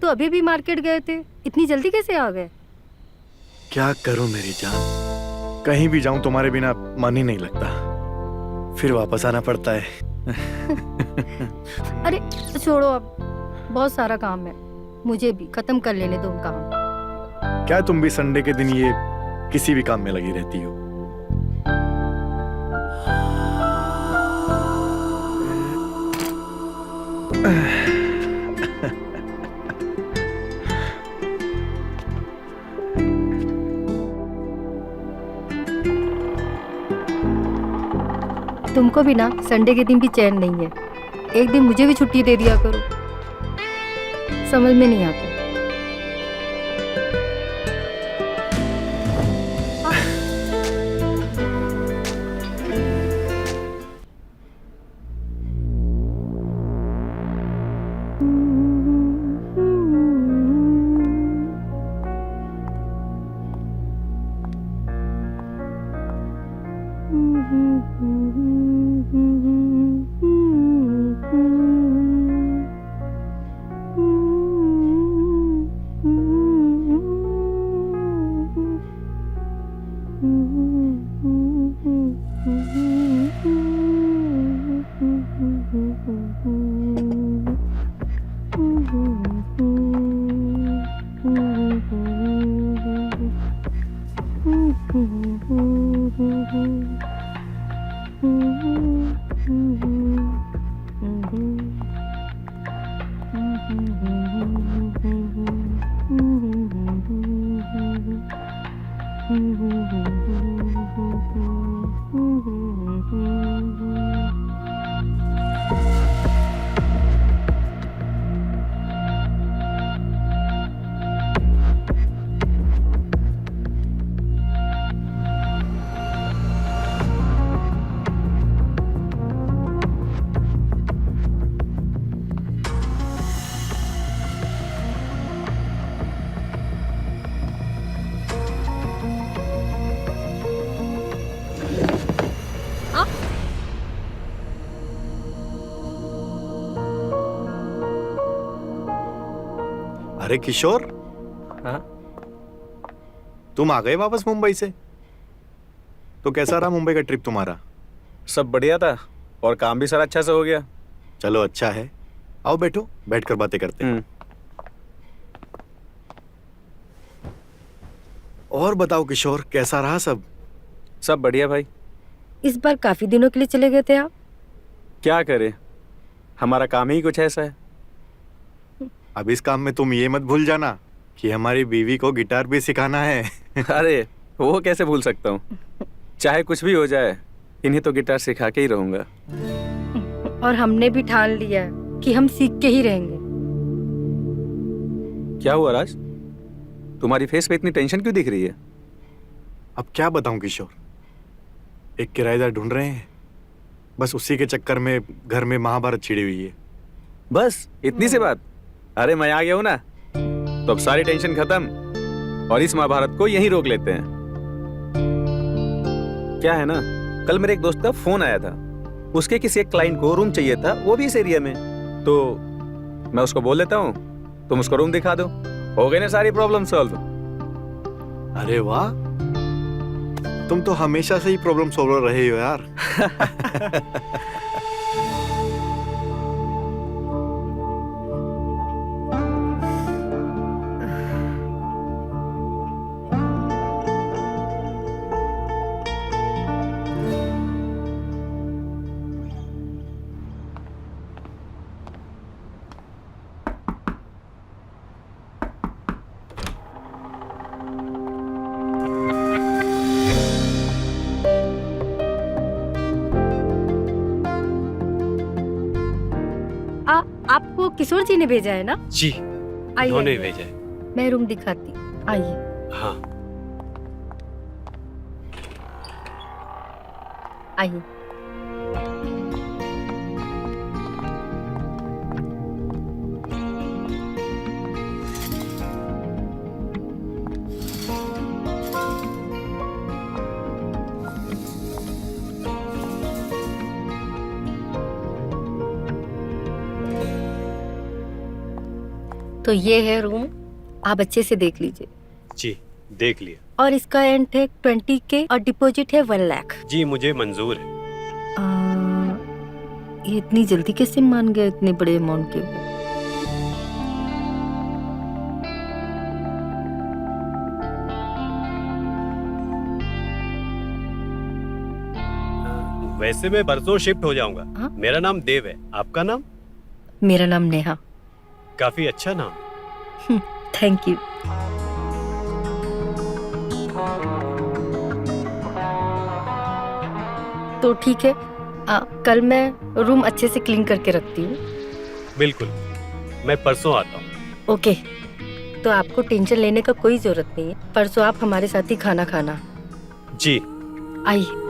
तो अभी भी मार्केट गए थे, इतनी जल्दी कैसे आ गए? क्या करूं मेरी जान, कहीं भी जाऊं तुम्हारे बिना मन ही नहीं लगता, फिर वापस आना पड़ता है। अरे छोड़ो, अब बहुत सारा काम है, मुझे भी खत्म कर लेने दो काम। क्या तुम भी संडे के दिन ये किसी भी काम में लगी रहती हो? तुमको भी ना संडे के दिन भी चैन नहीं है, एक दिन मुझे भी छुट्टी दे दिया करो, समझ में नहीं आता। अरे किशोर, हाँ? तुम आ गए वापस मुंबई से? तो कैसा रहा मुंबई का ट्रिप तुम्हारा? सब बढ़िया था और काम भी सारा अच्छा से हो गया। चलो अच्छा है, आओ बैठो, बैठकर बातें करते हैं। और बताओ किशोर, कैसा रहा सब? सब बढ़िया भाई। इस बार काफी दिनों के लिए चले गए थे आप? क्या करें, हमारा काम ही कुछ ऐसा है। अब इस काम में तुम ये मत भूल जाना कि हमारी बीवी को गिटार भी सिखाना है। अरे वो कैसे भूल सकता हूँ, चाहे कुछ भी हो जाए इन्हें तो गिटार सिखा के ही रहूंगा। और हमने भी ठान लिया है कि हम सीख के ही रहेंगे। क्या हुआ राज, तुम्हारी फेस पे इतनी टेंशन क्यों दिख रही है? अब क्या बताऊं किशोर, एक किराएदार ढूंढ रहे हैं, बस उसी के चक्कर में घर में महाभारत छिड़ी हुई है। बस इतनी सी बात? अरे मैं आ गया हूं ना, तो अब सारी टेंशन खत्म और इस महाभारत को यहीं रोक लेते हैं। क्या है ना, कल मेरे एक दोस्त का फोन आया था, उसके किसी एक क्लाइंट को रूम चाहिए था, वो भी इस एरिया में। तो मैं उसको बोल देता हूँ, तुम उसको रूम दिखा दो, हो गई ना सारी प्रॉब्लम सॉल्व। अरे वाह, तुम तो हमेशा से ही प्रॉब्लम सॉल्वर रहे हो यार। आपको किशोर जी ने भेजा है ना? जी, उन्होंने भेजा है। मैं रूम दिखाती, आइए। हाँ आइए। तो ये है रूम, आप अच्छे से देख लीजिए। जी देख लिया। और इसका एंड है 20K और डिपॉजिट है 1 लाख। जी मुझे मंजूर है। ये इतनी जल्दी कैसे मान गया इतने बड़े अमाउंट के? वैसे मैं परसों शिफ्ट हो जाऊंगा। हाँ? मेरा नाम देव है, आपका नाम? मेरा नाम नेहा। काफी अच्छा नाम। Thank you. तो ठीक है, कल मैं रूम अच्छे से क्लीन करके रखती हूँ। बिल्कुल, मैं परसों आता हूँ। ओके, तो आपको टेंशन लेने का कोई जरूरत नहीं है। परसों आप हमारे साथ ही खाना खाना। जी आइए।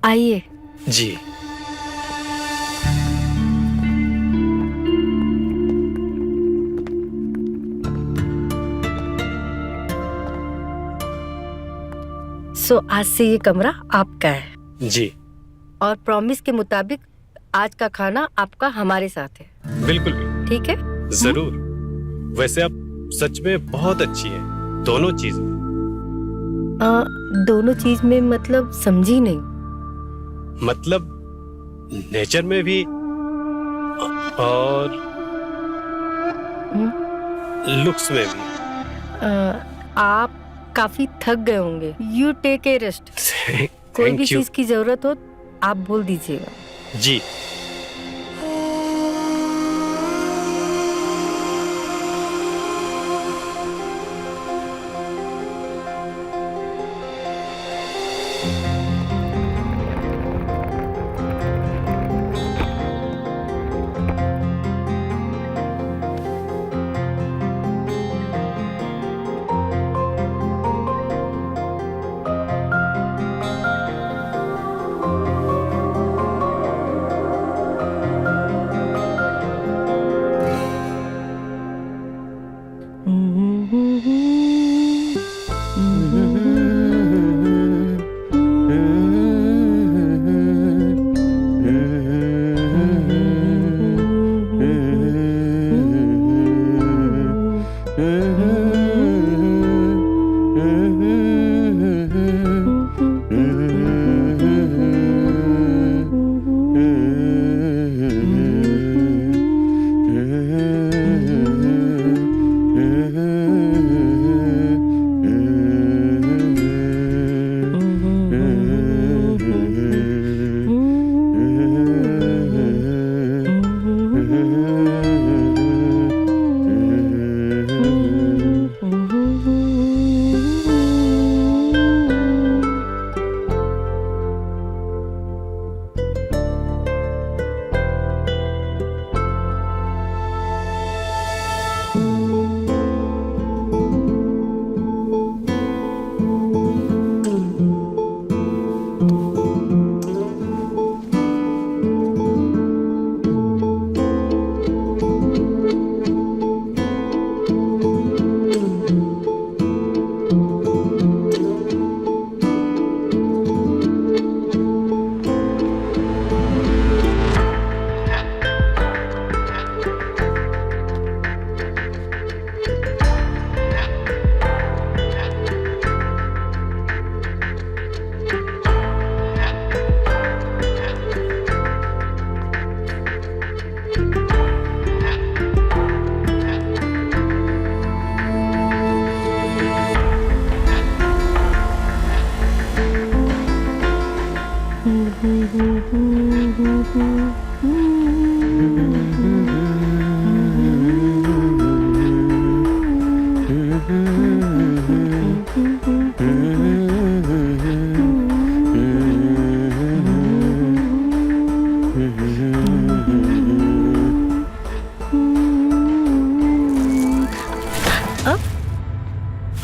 आइए। जी। आज से ये कमरा आपका है। जी। और प्रॉमिस के मुताबिक आज का खाना आपका हमारे साथ है। बिल्कुल। ठीक है? जरूर। वैसे आप सच में बहुत अच्छी है, दोनों चीज में। दोनों चीज में मतलब समझी नहीं। मतलब नेचर में भी और लुक्स में भी। आप काफी थक गए होंगे। You take a rest. कोई भी चीज की जरूरत हो आप बोल दीजिएगा। जी।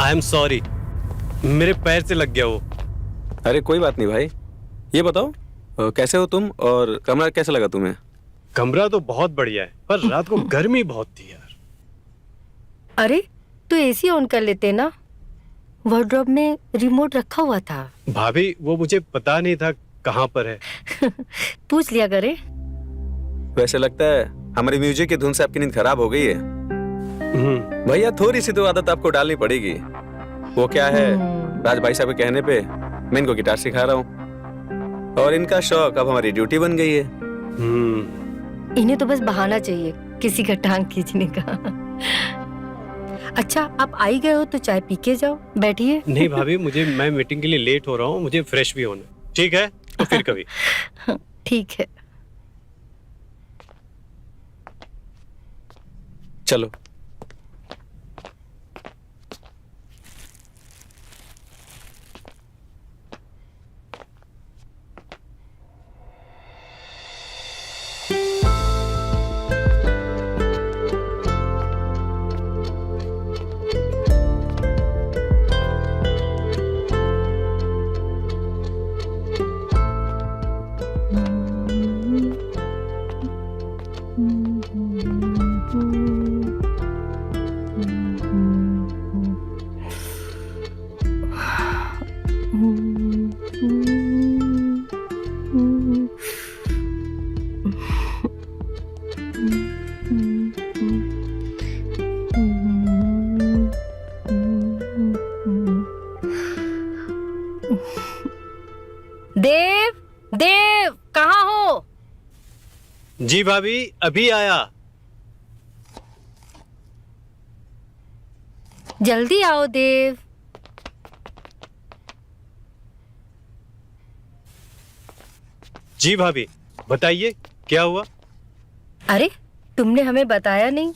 आई एम सॉरी, मेरे पैर से लग गया वो। अरे कोई बात नहीं भाई। ये बताओ कैसे हो तुम और कमरा कैसा लगा तुम्हें? कमरा तो बहुत बढ़िया है, पर रात को गर्मी बहुत थी यार। अरे तो एसी ऑन कर लेते ना। वार्डरोब में रिमोट रखा हुआ था। भाभी वो मुझे पता नहीं था कहाँ पर है। पूछ लिया करे। वैसे लगता है हमारी म्यूजिक की धुन से आपकी नींद खराब हो गई है। भैया थोड़ी सी तो आदत आपको डालनी पड़ेगी। वो क्या है, राज भाई साहब के कहने पे मैं इनको गिटार सिखा रहा हूँ और इनका शौक अब हमारी ड्यूटी बन गई है। इन्हें तो बस बहाना चाहिए किसी का टांग खींचने का। अच्छा, आप आई गए हो तो चाय पी के जाओ, बैठिए। नहीं भाभी, मैं मीटिंग के लिए लेट हो रहा हूँ, मुझे फ्रेश भी होना। ठीक है, तो फिर कभी। ठीक है। चलो। देव, देव कहाँ हो? जी भाभी, अभी आया। जल्दी आओ देव। जी भाभी, बताइए क्या हुआ? अरे, तुमने हमें बताया नहीं।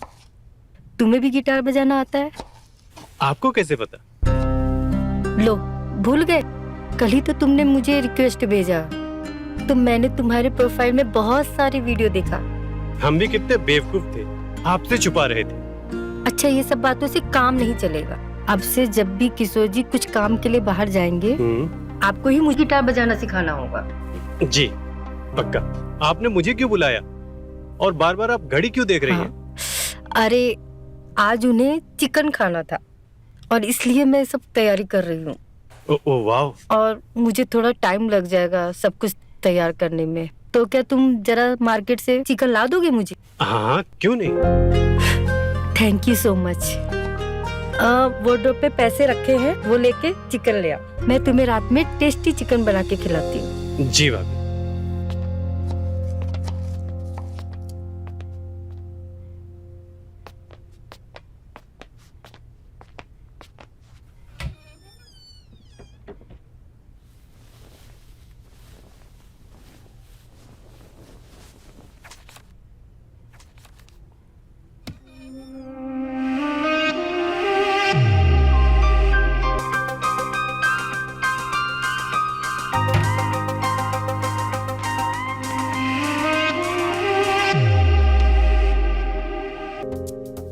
तुम्हें भी गिटार बजाना आता है? आपको कैसे पता? लो, भूल गए? कल ही तो तुमने मुझे रिक्वेस्ट भेजा, तो मैंने तुम्हारे प्रोफाइल में बहुत सारी वीडियो देखा। हम भी कितने बेवकूफ थे, आपसे छुपा रहे थे। अच्छा, ये सब बातों से काम नहीं चलेगा। अब से जब भी किशोर जी कुछ काम के लिए बाहर जाएंगे, आपको ही मुझे गिटार बजाना सिखाना होगा। जी पक्का। आपने मुझे क्यों बुलाया और बार बार आप घड़ी क्यों देख रही हैं? अरे, आज उन्हें चिकन खाना था और इसलिए मैं सब तैयारी कर रही हूँ। ओह वाह। और मुझे थोड़ा टाइम लग जाएगा सब कुछ तैयार करने में। तो क्या तुम जरा मार्केट से चिकन ला दोगे मुझे? हाँ, क्यों नहीं। Thank you so much. Wardrobe पे पैसे रखे हैं, वो लेके चिकन ले आओ। मैं तुम्हें रात में टेस्टी चिकन बना के खिलाती हूँ। जी भाभी।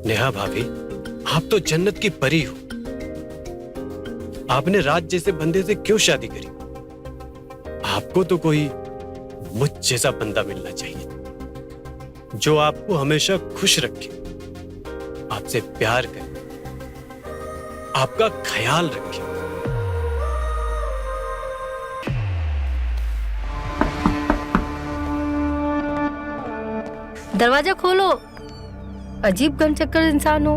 नेहा भाभी, आप तो जन्नत की परी हो। आपने राज जैसे बंदे से क्यों शादी करी? आपको तो कोई मुझ जैसा बंदा मिलना चाहिए जो आपको हमेशा खुश रखे, आपसे प्यार करे, आपका ख्याल रखे। दरवाजा खोलो। अजीब गनचक्कर इंसान हो।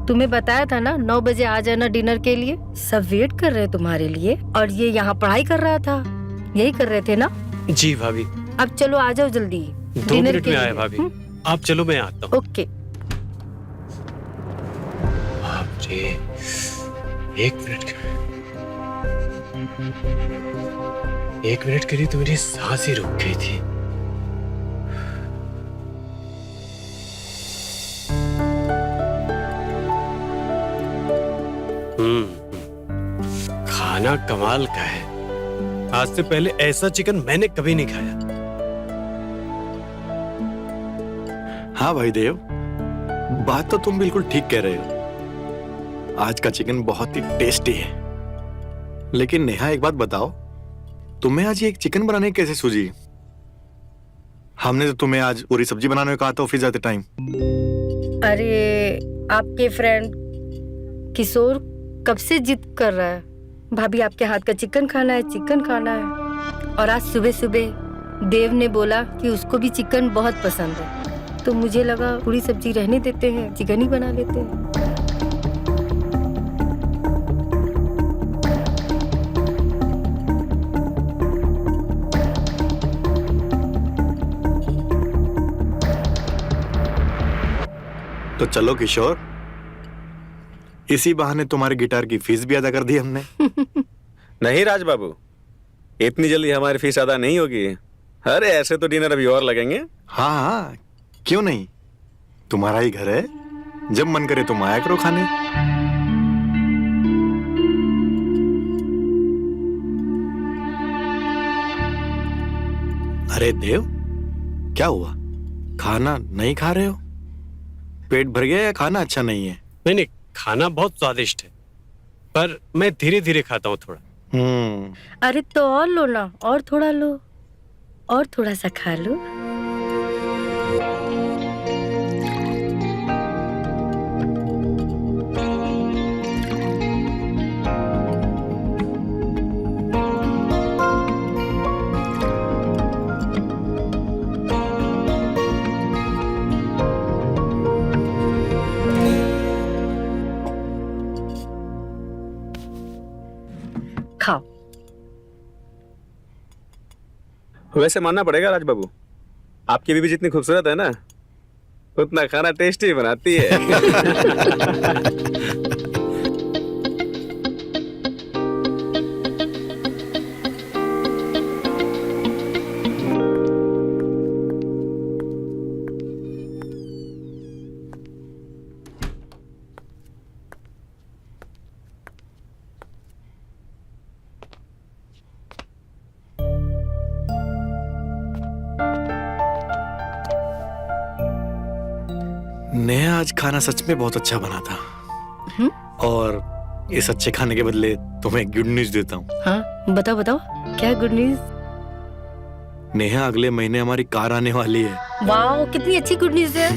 तुम्हें बताया था ना 9 बजे आ जाना डिनर के लिए। सब वेट कर रहे हैं तुम्हारे लिए। और ये यहाँ पढ़ाई कर रहा था, यही कर रहे थे ना? जी भाभी। अब चलो आ जाओ जल्दी। 2 मिनट में आया भाभी। आप चलो, मैं आता हूँ। ओके। बाप रे, 1 मिनट के लिए तो मेरी सांस ही रुक गई थी। खाना कमाल का है। आज से पहले ऐसा चिकन मैंने कभी नहीं खाया। हाँ भाई देव, बात तो तुम बिल्कुल ठीक कह रहे हो। आज का चिकन बहुत ही टेस्टी है। लेकिन नेहा, एक बात बताओ, तुम्हें आज ये एक चिकन बनाने की कैसे सूझी? हमने तो तुम्हें आज पूरी सब्जी बनाने को कहा था ऑफिस जाते टाइम। अरे, आपके फ्रेंड किशोर कब से जिद कर रहा है, भाभी आपके हाथ का चिकन खाना है, चिकन खाना है। और आज सुबह सुबह देव ने बोला कि उसको भी चिकन बहुत पसंद है, तो मुझे लगा पूरी सब्जी रहने देते हैं, चिकन ही बना लेते हैं। तो चलो किशोर, इसी बहाने तुम्हारे गिटार की फीस भी अदा कर दी हमने। नहीं राज बाबू, इतनी जल्दी हमारी फीस अदा नहीं होगी। अरे ऐसे तो डिनर अभी और लगेंगे। हाँ हाँ, क्यों नहीं, तुम्हारा ही घर है, जब मन करे तुम आया करो खाने। अरे देव, क्या हुआ, खाना नहीं खा रहे हो? पेट भर गया या खाना अच्छा नहीं है? नहीं नहीं, खाना बहुत स्वादिष्ट है, पर मैं धीरे धीरे खाता हूँ थोड़ा। अरे तो और लो ना, और थोड़ा लो, और थोड़ा सा खा लो। खाओ। वैसे मानना पड़ेगा राज बाबू, आपकी बीवी जितनी खूबसूरत है ना, उतना खाना टेस्टी बनाती है। नेहा आज खाना सच में बहुत अच्छा बना था। और इस अच्छे खाने के बदले तुम्हें गुड न्यूज देता हूँ। हाँ बताओ बताओ, क्या गुड न्यूज? नेहा, अगले महीने हमारी कार आने वाली है। वाह, कितनी अच्छी गुड न्यूज है।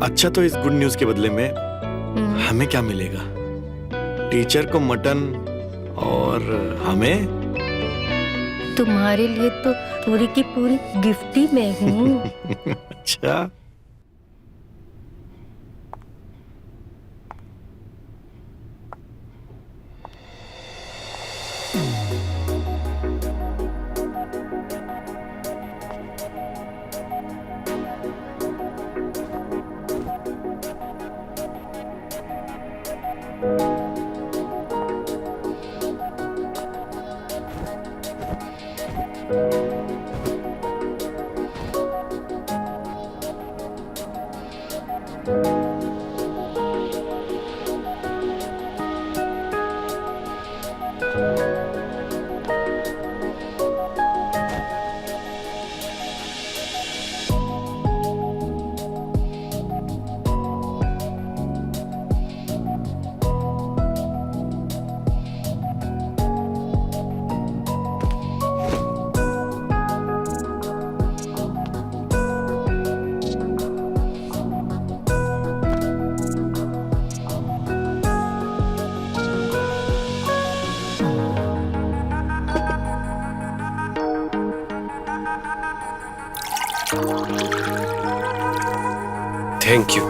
अच्छा, तो इस गुड न्यूज के बदले में हमें क्या मिलेगा? टीचर को मटन और हमें? तुम्हारे लिए तो पूरी की पूरी गिफ्ट ही मैं हूँ। अच्छा, थैंक यू।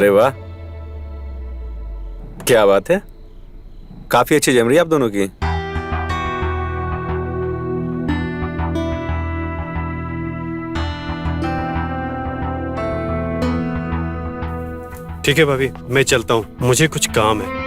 अरे वाह, क्या बात है, काफी अच्छी जम रही है आप दोनों की। ठीक है भाभी, मैं चलता हूँ, मुझे कुछ काम है।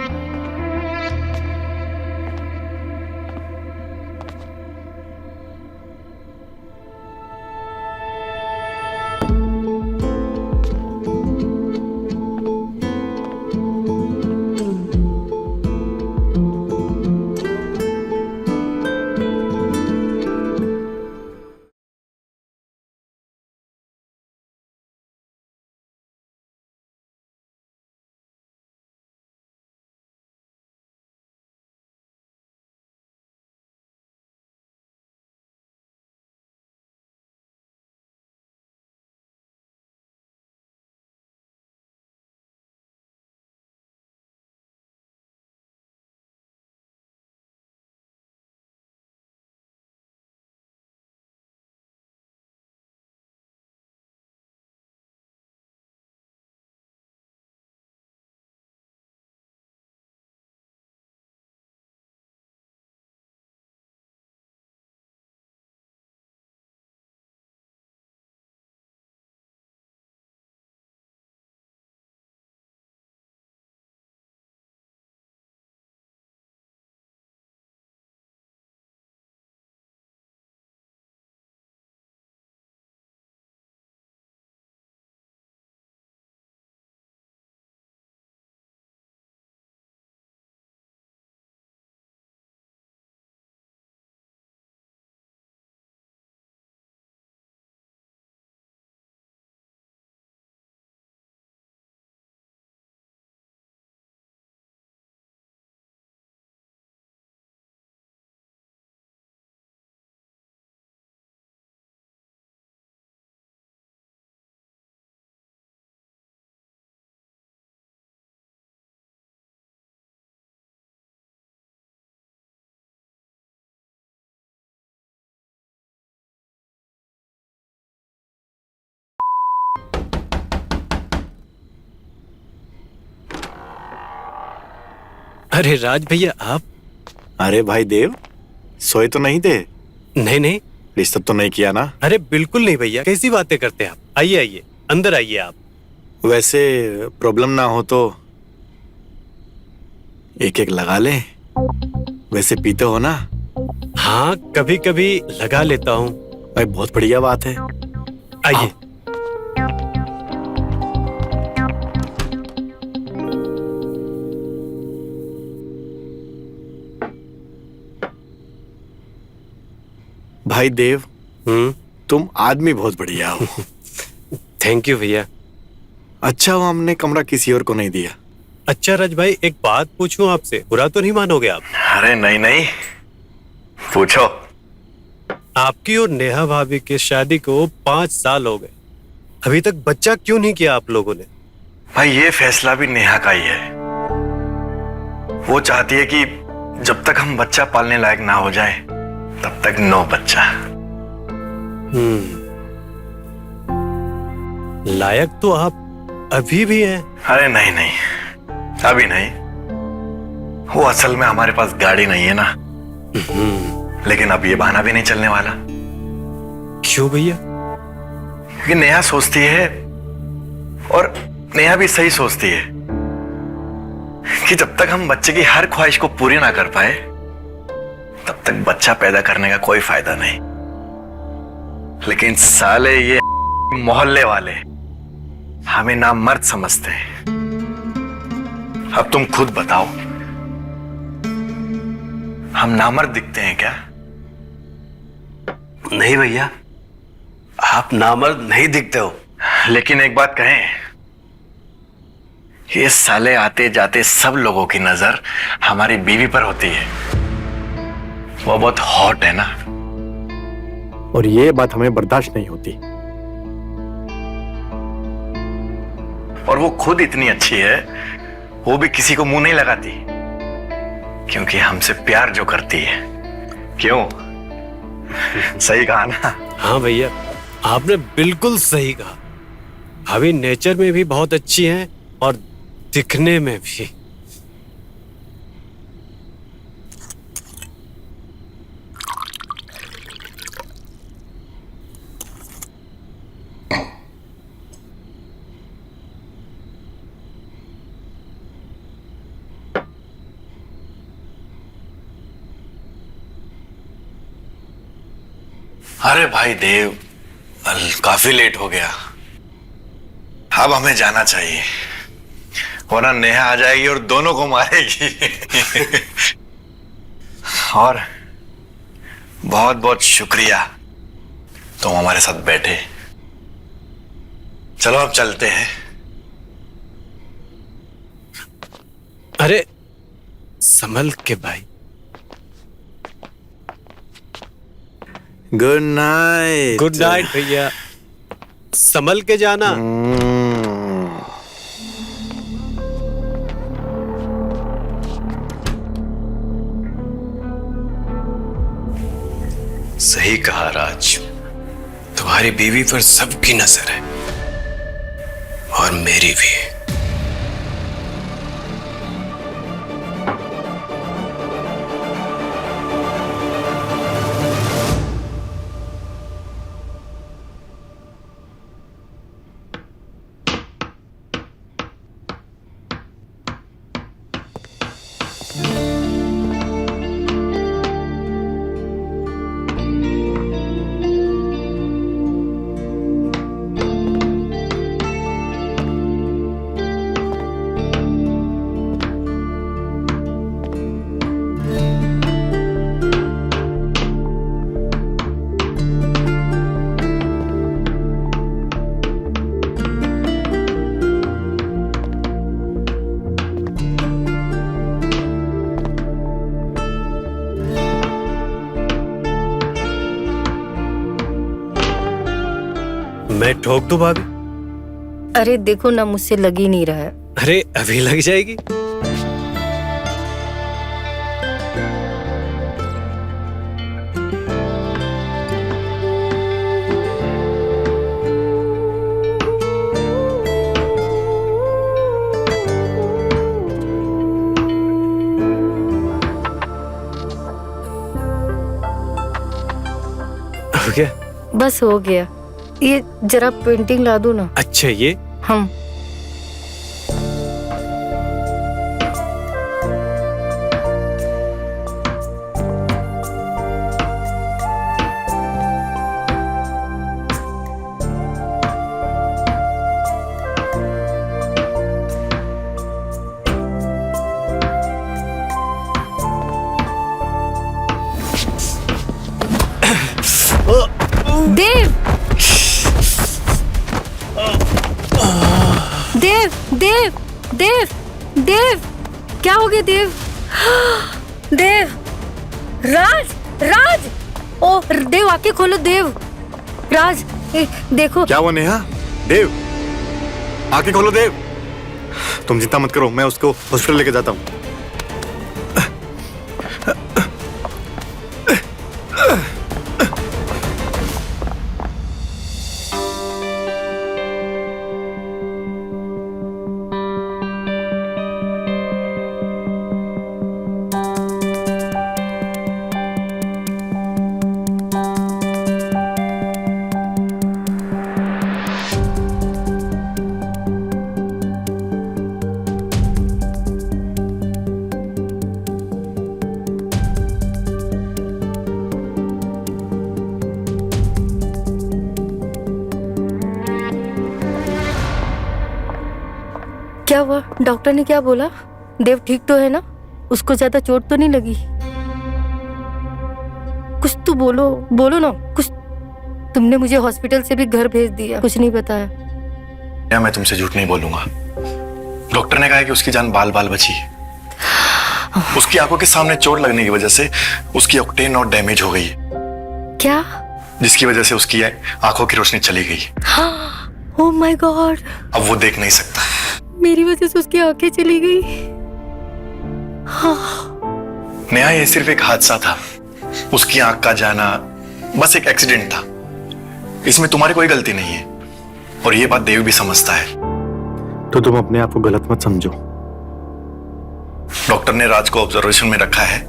अरे राज भैया आप। अरे भाई देव, सोए तो नहीं थे? नहीं नहीं, डिस्टर्ब तो नहीं किया ना? अरे बिल्कुल नहीं भैया, कैसी बातें करते हैं आप। आइए आइए, अंदर आइए आप। वैसे प्रॉब्लम ना हो तो एक एक लगा लें। वैसे पीते हो ना? हाँ, कभी कभी लगा लेता हूँ। भाई बहुत बढ़िया बात है। आइए। भाई देव, तुम आदमी बहुत बढ़िया हो। थैंक यू भैया। अच्छा हुआ हमने कमरा किसी और को नहीं दिया। अच्छा राज भाई, एक बात पूछूं आपसे, बुरा तो नहीं मानोगे आप? अरे नहीं नहीं, पूछो। आपकी और नेहा भाभी की शादी को 5 साल हो गए, अभी तक बच्चा क्यों नहीं किया आप लोगों ने? भाई ये फैसला भी नेहा का ही है। वो चाहती है कि जब तक हम बच्चा पालने लायक ना हो जाए तब तक नो बच्चा। लायक तो आप अभी भी हैं। अरे नहीं नहीं, अभी नहीं। वो असल में हमारे पास गाड़ी नहीं है ना। लेकिन अब ये बहाना भी नहीं चलने वाला। क्यों भैया? क्योंकि नेहा सोचती है, और नेहा भी सही सोचती है, कि जब तक हम बच्चे की हर ख्वाहिश को पूरी ना कर पाए तब तक बच्चा पैदा करने का कोई फायदा नहीं। लेकिन साले ये मोहल्ले वाले हमें नामर्द समझते हैं। अब तुम खुद बताओ, हम नामर्द दिखते हैं क्या? नहीं भैया, आप नामर्द नहीं दिखते हो। लेकिन एक बात कहें, ये साले आते जाते सब लोगों की नजर हमारी बीवी पर होती है। वो बहुत हॉट है ना, और ये बात हमें बर्दाश्त नहीं होती। और वो खुद इतनी अच्छी है, वो भी किसी को मुंह नहीं लगाती, क्योंकि हमसे प्यार जो करती है। क्यों? सही कहा ना? हाँ भैया, आपने बिल्कुल सही कहा। भाभी नेचर में भी बहुत अच्छी हैं और दिखने में भी। अरे भाई देव, काफी लेट हो गया। अब हमें जाना चाहिए, वरना नेहा आ जाएगी और दोनों को मारेगी। और बहुत बहुत शुक्रिया तुम हमारे साथ बैठे। चलो अब चलते हैं। अरे संभल के भाई। Good night. गुड नाइट भैया, संभल के जाना। सही कहा राज, तुम्हारी बीवी पर सबकी नजर है और मेरी भी। मैं ठोक दूं भाभी? अरे देखो ना, मुझसे लग ही नहीं रहा है। अरे अभी लग जाएगी। हो गया? बस हो गया। ये जरा पेंटिंग ला दो ना। अच्छा ये हम देव देव देव देव देव, क्या हो गया देव? देव, राज राज, ओ देव आके खोलो देव। राज देखो। क्या हुआ नेहा? देव आके खोलो। देव तुम चिंता मत करो, मैं उसको हॉस्पिटल लेके जाता हूँ। क्या हुआ? डॉक्टर ने क्या बोला? देव ठीक तो है ना? उसको ज्यादा चोट तो नहीं लगी? कुछ तो बोलो, बोलो ना कुछ। तुमने मुझे हॉस्पिटल से भी घर भेज दिया, कुछ नहीं बताया। या मैं तुमसे झूठ नहीं बोलूंगा। डॉक्टर ने कहा है कि उसकी जान बाल बाल बची। उसकी आंखों के सामने चोट लगने की वजह से उसकी ऑक्टेन और डैमेज हो गई, क्या? जिसकी वजह से उसकी आंखों की रोशनी चली गई। ओह माय गॉड, अब वो देख नहीं सकता। मेरी वजह से उसकी आंखें चली गई। नेहा, ये सिर्फ एक हादसा था। उसकी आंख का जाना बस एक एक्सीडेंट था। इसमें तुम्हारी कोई गलती नहीं है और ये बात देव भी समझता है। तो तुम अपने आप को गलत मत समझो। डॉक्टर ने राज को ऑब्जर्वेशन में रखा है,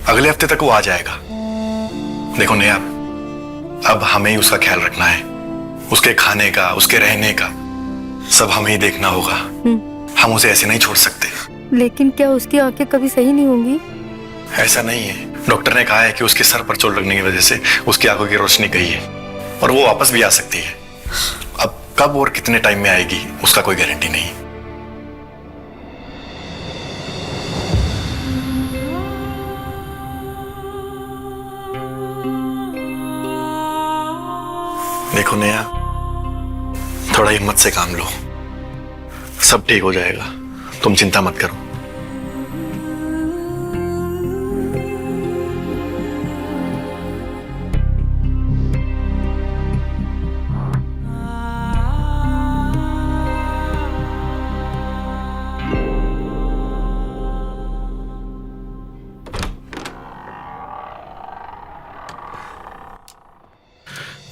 अगले हफ्ते तक वो आ जाएगा। देखो नेहा, अब हमें ही उसका ख्याल रखना है, उसके खाने का, उसके रहने का सब हमें ही देखना होगा। हम उसे ऐसे नहीं छोड़ सकते। लेकिन क्या उसकी आंखें कभी सही नहीं होंगी? ऐसा नहीं है, डॉक्टर ने कहा है कि उसके सर पर चोट लगने की वजह से उसकी आंखों की रोशनी गई है और वो वापस भी आ सकती है। अब कब और कितने टाइम में आएगी उसका कोई गारंटी नहीं। देखो नेहा, थोड़ा हिम्मत से काम लो, सब ठीक हो जाएगा, तुम चिंता मत करो।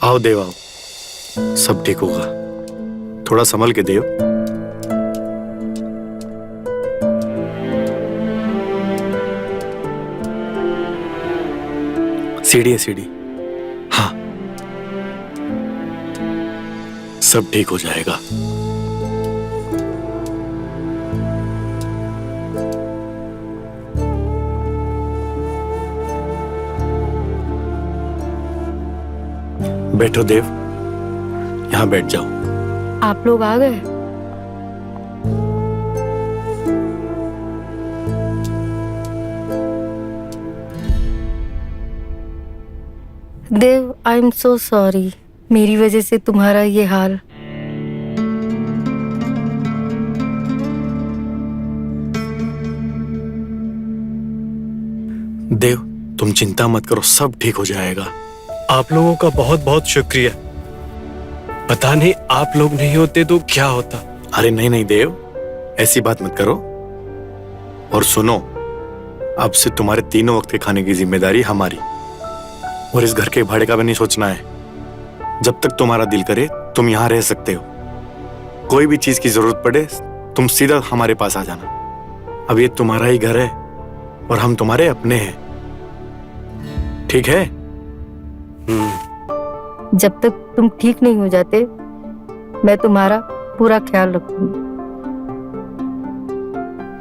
आओ देव, आओ, सब ठीक होगा। थोड़ा संभल के देव। सीढ़ी है, सीढ़ी। हाँ, सब ठीक हो जाएगा। बैठो देव, यहां बैठ जाओ। आप लोग आ गए? देव, आई एम सो सॉरी, मेरी वजह से तुम्हारा ये हाल। देव, तुम चिंता मत करो, सब ठीक हो जाएगा। आप लोगों का बहुत बहुत शुक्रिया। पता नहीं आप लोग नहीं होते तो क्या होता। अरे नहीं नहीं देव, ऐसी बात मत करो। और सुनो, अब से तुम्हारे तीनों वक्त के खाने की जिम्मेदारी हमारी, और इस घर के भाड़े का भी नहीं सोचना है। जब तक तुम्हारा दिल करे तुम यहाँ रह सकते हो। कोई भी चीज की जरूरत पड़े तुम सीधा हमारे पास आ जाना। अब ये तुम्हारा ही घर है और हम तुम्हारे अपने हैं, ठीक है? जब तक तुम ठीक नहीं हो जाते मैं तुम्हारा पूरा ख्याल रखूंगी।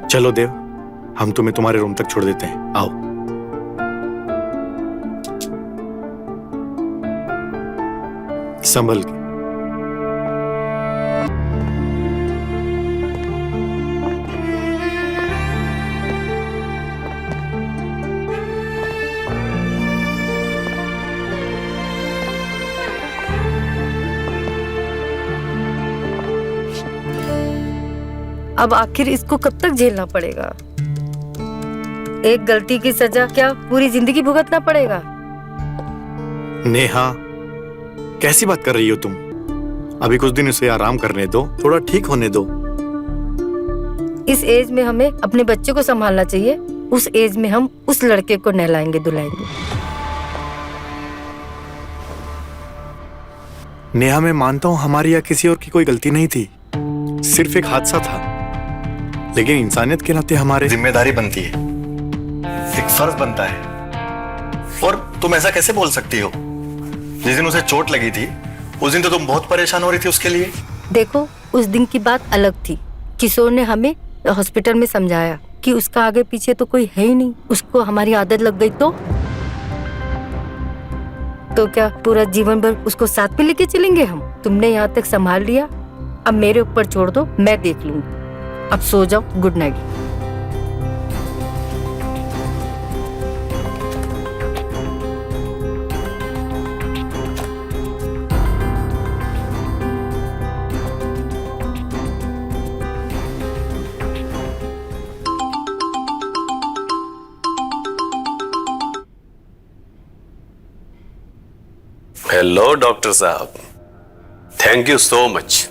चलो देव, हम तुम्हें तुम्हारे रूम तक छोड़ देते हैं, आओ। संभल के। अब आखिर इसको कब तक झेलना पड़ेगा? एक गलती की सजा क्या पूरी जिंदगी भुगतना पड़ेगा? नेहा, कैसी बात कर रही हो तुम? अभी कुछ दिन उसे आराम करने दो, थोड़ा ठीक होने दो। इस एज में हमें अपने बच्चे को संभालना चाहिए। उस एज में हम उस लड़के को नहलाएंगे धुलाएंगे। नेहा, मैं मानता हूं हमारी या किसी और की कोई गलती नहीं थी, सिर्फ एक हादसा था। लेकिन इंसानियत के नाते हमारी जिम्मेदारी बनती है, एक फर्ज बनता है। और तुम ऐसा कैसे बोल सकती हो? जिस दिन उसे चोट लगी थी उस दिन तो तुम बहुत परेशान हो रही थी उसके लिए। देखो, उस दिन की बात अलग थी। किशोर ने हमें हॉस्पिटल में समझाया कि उसका आगे पीछे तो कोई है ही नहीं, उसको हमारी आदत लग गई तो क्या पूरा जीवन भर उसको साथ में लेके चलेंगे हम? तुमने यहाँ तक संभाल लिया, अब मेरे ऊपर छोड़ दो, मैं देख लूंगी। अब सो जाओ, गुड नाइट। हेलो डॉक्टर साहब, थैंक यू सो मच।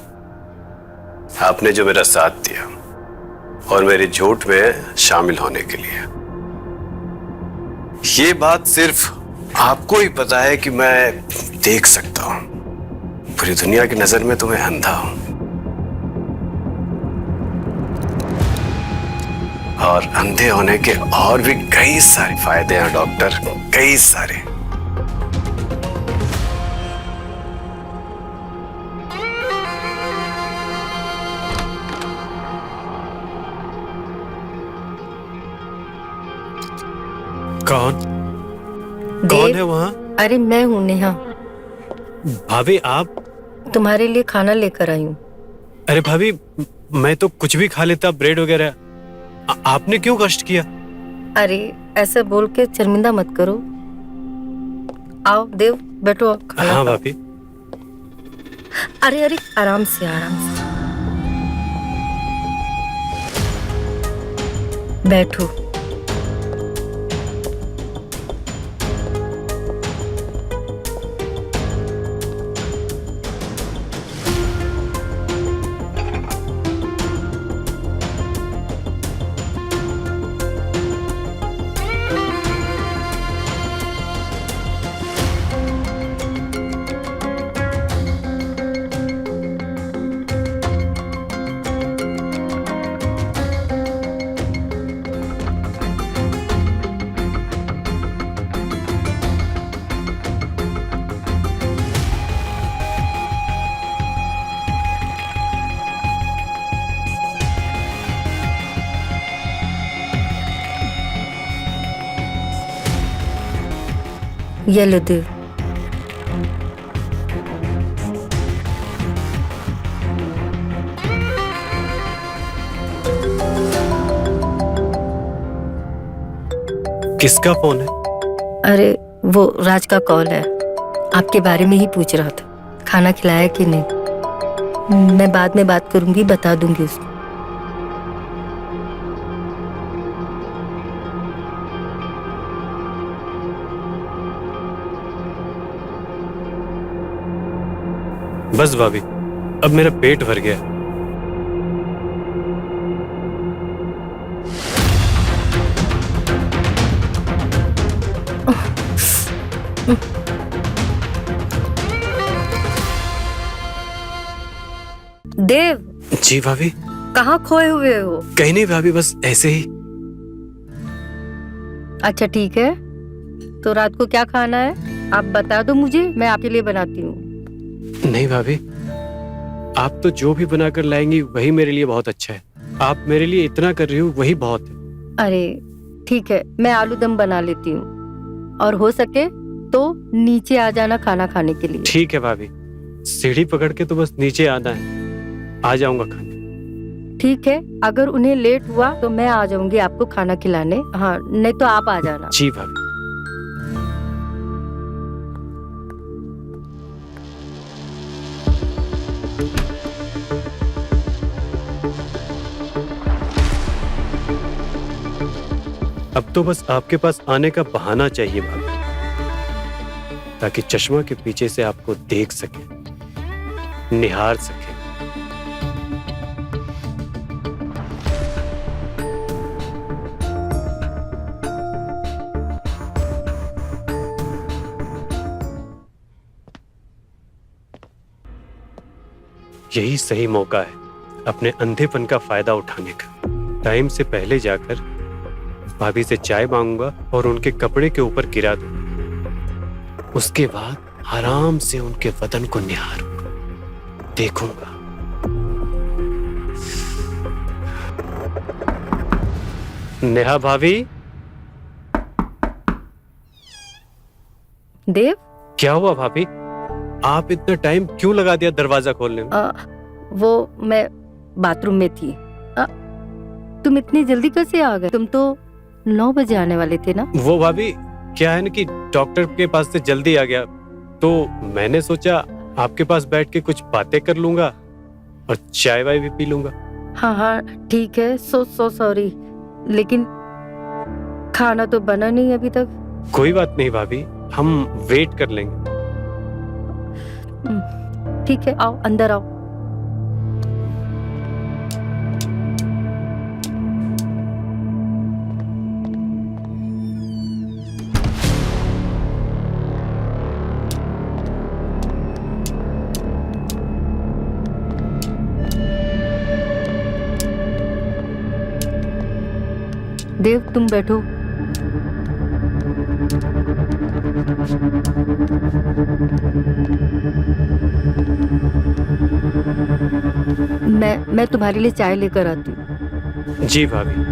आपने जो मेरा साथ दिया और मेरी झूठ में शामिल होने के लिए। ये बात सिर्फ आपको ही पता है कि मैं देख सकता हूं। पूरी दुनिया की नजर में तुम्हें अंधा हूं। और अंधे होने के और भी कई सारे फायदे हैं डॉक्टर, कई सारे। कौन कौन देव, है वहाँ? अरे मैं हूँ नेहा, भाभी आप? तुम्हारे लिए खाना लेकर आई हूँ। अरे भाभी, मैं तो कुछ भी खा लेता, ब्रेड वगैरह। आपने क्यों कष्ट किया? अरे ऐसा बोल के शर्मिंदा मत करो। आओ देव, बैठो खाना हाँ खाओ। भाभी। अरे अरे आराम से आराम से बैठो। ये लो देव। किसका फोन है? अरे वो राज का कॉल है, आपके बारे में ही पूछ रहा था। खाना खिलाया कि नहीं? मैं बाद में बात करूंगी, बता दूंगी उसको। बस भाभी, अब मेरा पेट भर गया। देव, जी भाभी। कहाँ खोए हुए हो? कहीं नहीं भाभी, बस ऐसे ही। अच्छा ठीक है, तो रात को क्या खाना है आप बता दो मुझे, मैं आपके लिए बनाती हूँ। नहीं भाभी, आप तो जो भी बनाकर लाएंगी वही मेरे लिए बहुत अच्छा है। आप मेरे लिए इतना कर रही हो वही बहुत है। अरे ठीक है, मैं आलू दम बना लेती हूँ, और हो सके तो नीचे आ जाना खाना खाने के लिए। ठीक है भाभी, सीढ़ी पकड़ के तो बस नीचे आना है, आ जाऊंगा खाने। ठीक है, अगर उन्हें लेट हुआ तो मैं आ जाऊंगी आपको खाना खिलाने। हाँ, नहीं तो आप आ जाना। जी भाभी। अब तो बस आपके पास आने का बहाना चाहिए भाभी, ताकि चश्मा के पीछे से आपको देख सके, निहार सके। यही सही मौका है अपने अंधेपन का फायदा उठाने का। टाइम से पहले जाकर भाभी से चाय मांगूंगा और उनके कपड़े के ऊपर गिरा दूंगा। उसके बाद आराम से उनके बदन को निहारूंगा, देखूंगा। नेहा भाभी। देव, क्या हुआ भाभी, आप इतना टाइम क्यों लगा दिया दरवाजा खोलने में? वो मैं बाथरूम में थी। तुम इतनी जल्दी कैसे आ गए? तुम तो 9 बजे आने वाले थे ना? वो भाभी, क्या है ना कि डॉक्टर के पास से जल्दी आ गया, तो मैंने सोचा आपके पास बैठ के कुछ बातें कर लूंगा और चाय वाय भी पी लूंगा। हाँ हाँ ठीक है, सो सॉरी, लेकिन खाना तो बना नहीं अभी तक। कोई बात नहीं भाभी, हम वेट कर लेंगे। ठीक है, आओ अंदर आओ। देव तुम बैठो। मैं तुम्हारे लिए चाय लेकर आती हूँ। जी भाभी।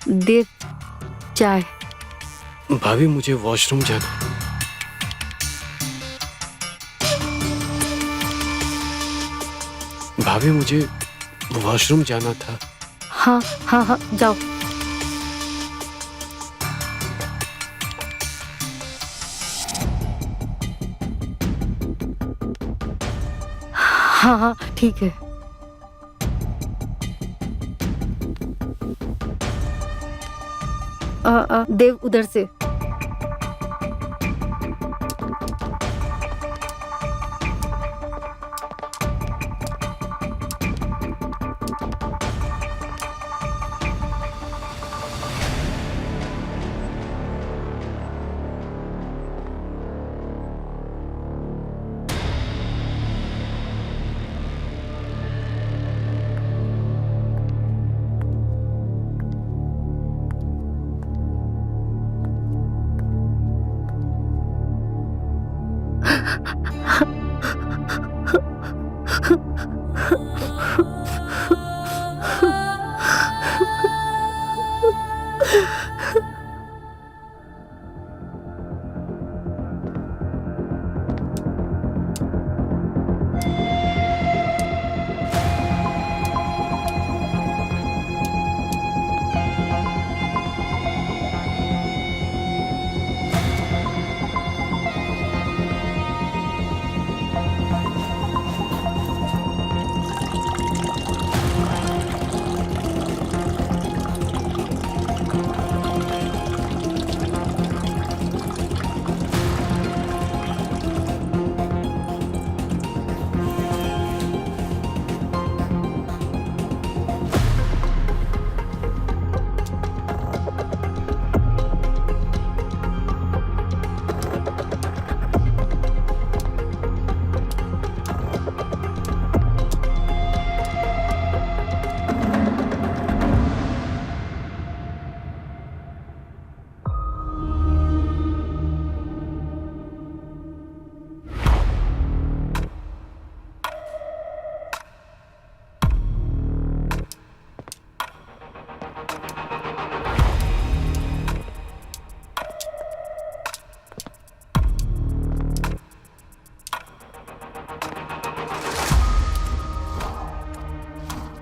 देव चाय। भाभी मुझे वॉशरूम जाना। भाभी मुझे वॉशरूम जाना था। हाँ हाँ हाँ जाओ। हाँ हाँ ठीक है। देव उधर से।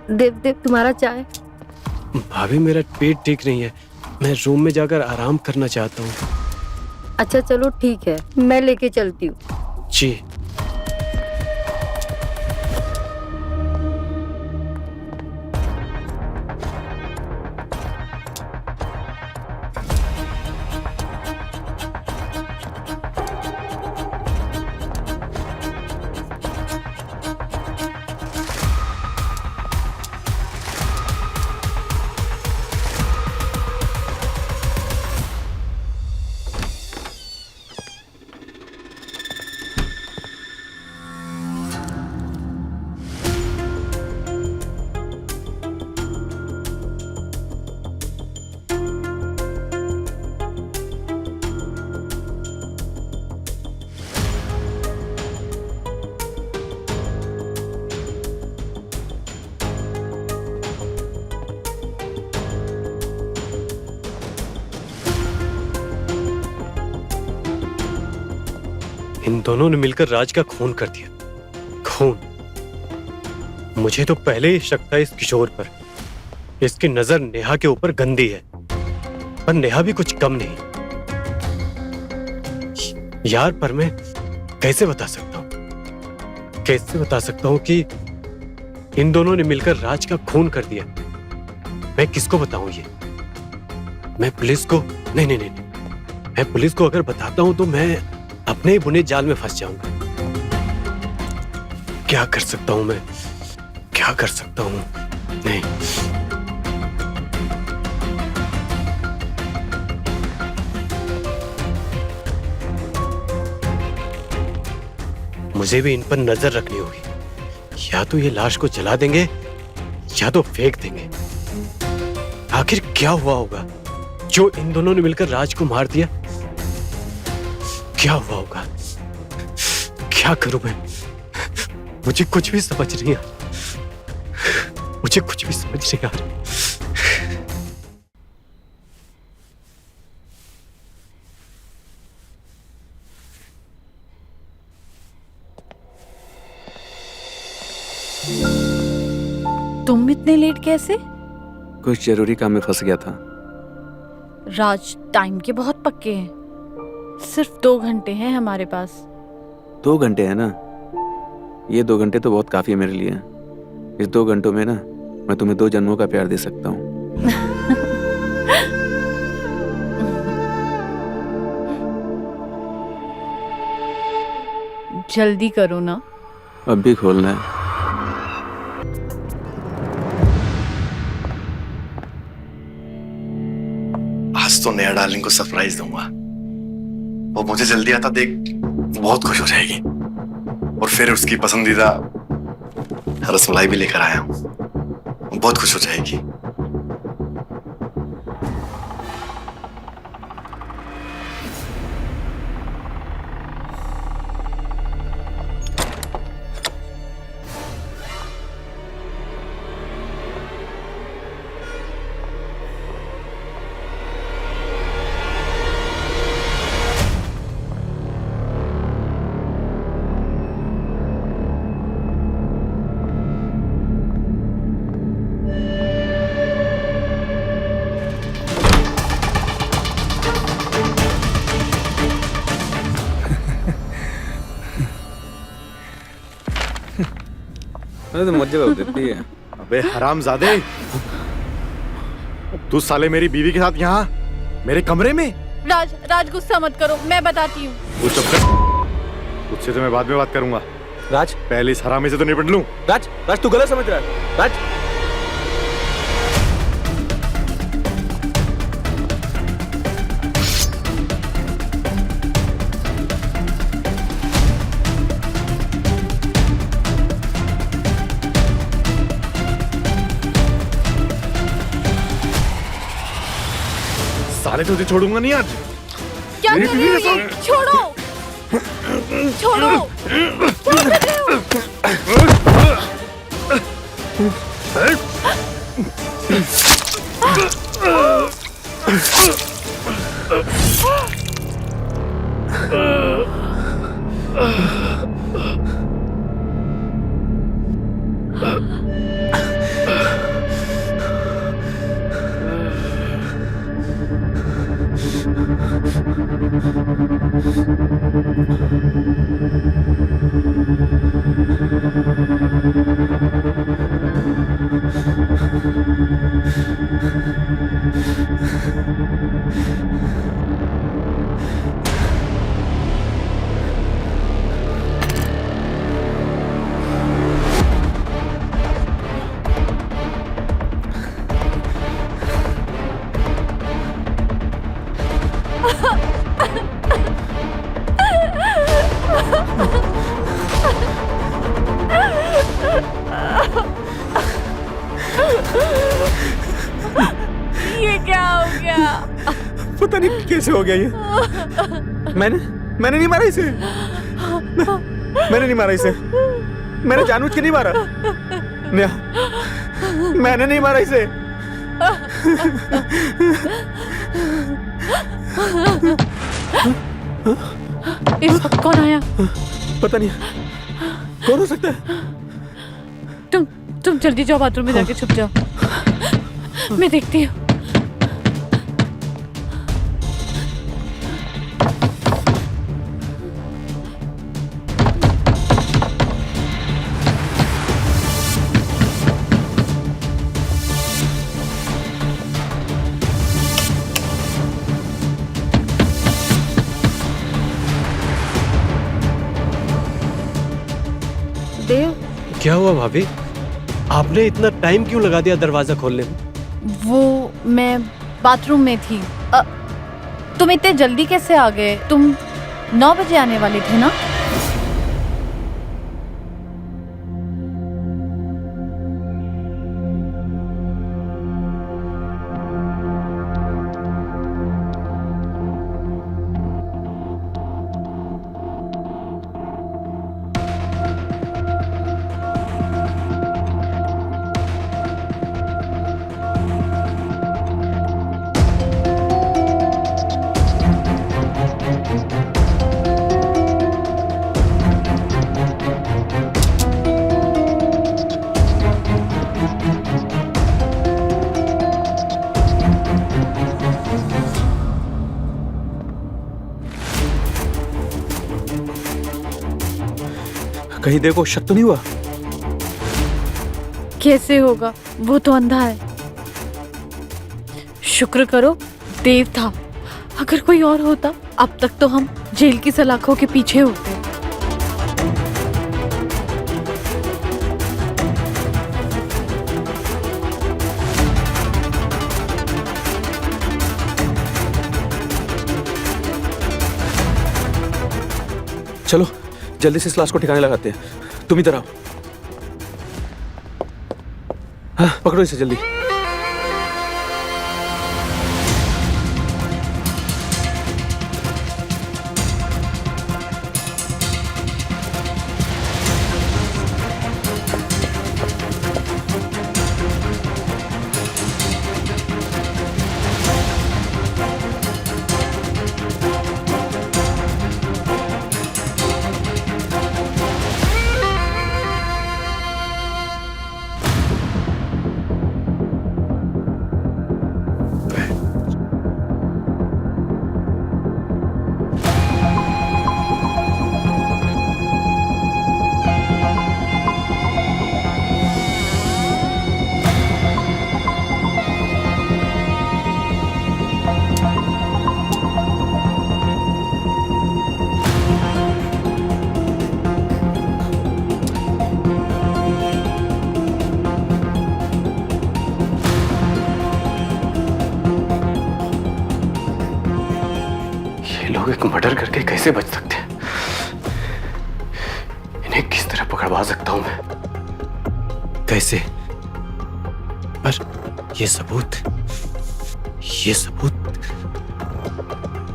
देव देव तुम्हारा चाय। भाभी मेरा पेट ठीक नहीं है, मैं रूम में जाकर आराम करना चाहता हूँ। अच्छा चलो ठीक है, मैं लेके चलती हूँ। जी। इन दोनों ने मिलकर राज का खून कर दिया। खून। मुझे तो पहले ही शक था इस किशोर पर। इसकी नजर नेहा के ऊपर गंदी है, पर नेहा भी कुछ कम नहीं। यार पर मैं कैसे बता सकता हूँ, कैसे बता सकता हूँ कि इन दोनों ने मिलकर राज का खून कर दिया। मैं किसको बताऊं ये? मैं पुलिस को नहीं नहीं नहीं, मैं पुलिस को अगर बताता हूं तो मैं अपने ही बुने जाल में फंस जाऊंगा। क्या कर सकता हूं मैं, क्या कर सकता हूं? नहीं, मुझे भी इन पर नजर रखनी होगी। या तो ये लाश को जला देंगे या तो फेंक देंगे। आखिर क्या हुआ होगा जो इन दोनों ने मिलकर राज को मार दिया? क्या हुआ होगा? क्या करूं मैं? मुझे कुछ भी समझ नहीं आ रहा। मुझे कुछ भी समझ नहीं आ रहा। तुम इतने लेट कैसे? कुछ जरूरी काम में फंस गया था। राज, टाइम के बहुत पक्के हैं। सिर्फ 2 घंटे हैं हमारे पास। 2 घंटे है ना? ये 2 घंटे तो बहुत काफी है मेरे लिए। इस 2 घंटों में ना मैं तुम्हें 2 जन्मों का प्यार दे सकता हूँ। जल्दी करो ना। अब भी खोलना है। आज तो नेहा डार्लिंग को सरप्राइज दूंगा। वो मुझे जल्दी आता देख बहुत खुश हो जाएगी। और फिर उसकी पसंदीदा रसमलाई भी लेकर आया हूँ, बहुत खुश हो जाएगी। अरे तो मजे हो देती है। अबे हरामजादे, तू साले मेरी बीवी के साथ यहाँ मेरे कमरे में? राज गुस्सा मत करो, मैं बताती हूँ। तू चुप कर। तुझसे तो मैं बाद में बात करूंगा। राज, पहले इस हरामी से तो निपट लूं। राज तू गलत समझ रहा है। राज, साले तुझे छोड़ूंगा नहीं आज। क्या कर रहे हो ये? छोड़ो, छोड़ो, क्या कर रहे हो? ये क्या हो गया? पता नहीं कैसे हो गया ये। मैंने नहीं मारा इसे। मैंने नहीं मारा इसे। मैंने जानबूझ के नहीं मारा। नेहा, मैंने नहीं मारा इसे। इस वक्त कौन आया? पता नहीं कौन हो सकता है। तुम जल्दी जाओ, बाथरूम में जाके छुप जाओ, मैं देखती हूँ। देव, क्या हुआ भाभी? आपने इतना टाइम क्यों लगा दिया दरवाजा खोलने में? वो मैं बाथरूम में थी। तुम इतने जल्दी कैसे आ गए? तुम 9 बजे आने वाले थे ना? कहीं देखो शक तो नहीं हुआ? कैसे होगा, वो तो अंधा है। शुक्र करो देव था, अगर कोई और होता अब तक तो हम जेल की सलाखों के पीछे होते। चलो जल्दी से इस लाश को ठिकाने लगाते हैं। तुम इधर आओ। हाँ पकड़ो इसे जल्दी। लोग एक मर्डर करके कैसे बच सकते हैं? इन्हें किस तरह पकड़वा सकता हूं मैं? कैसे? पर ये सबूत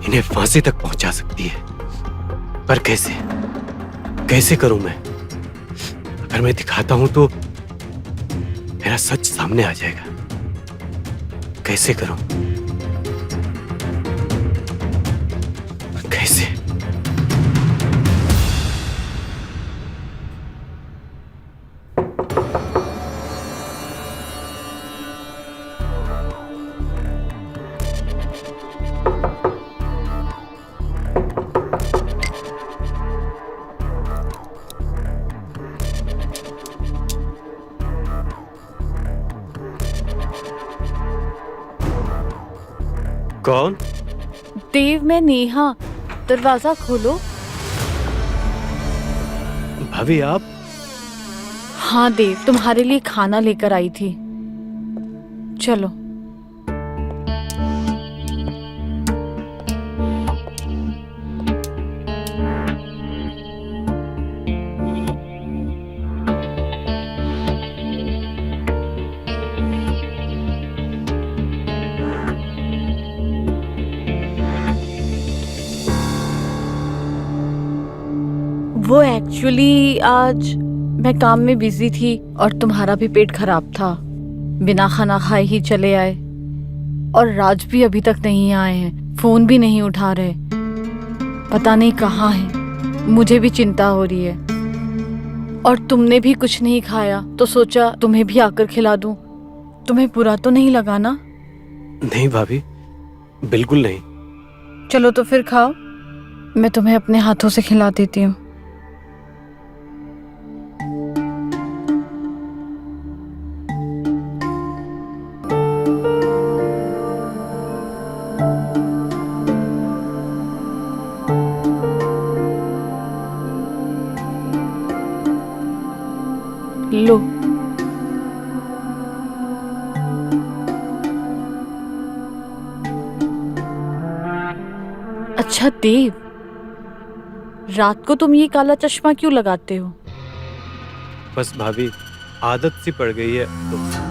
इन्हें फांसी तक पहुंचा सकती है। पर कैसे? कैसे करूं मैं? अगर मैं दिखाता हूं तो मेरा सच सामने आ जाएगा। कैसे करूं? कैसे? कौन? देव, मैं नेहा, दरवाजा खोलो। भाभी आप? हाँ देव, तुम्हारे लिए खाना लेकर आई थी, चलो। वो एक्चुअली आज मैं काम में बिजी थी और तुम्हारा भी पेट खराब था, बिना खाना खाए ही चले आए। और राज भी अभी तक नहीं आए हैं, फोन भी नहीं उठा रहे। पता नहीं कहाँ है। मुझे भी चिंता हो रही है। और तुमने भी कुछ नहीं खाया तो सोचा तुम्हें भी आकर खिला दूं। तुम्हें बुरा तो नहीं लगा ना? नहीं भाभी, बिल्कुल नहीं। चलो तो फिर खाओ, मैं तुम्हें अपने हाथों से खिला देती हूँ। लो। अच्छा देव, रात को तुम ये काला चश्मा क्यों लगाते हो? बस भाभी, आदत सी पड़ गई है तो।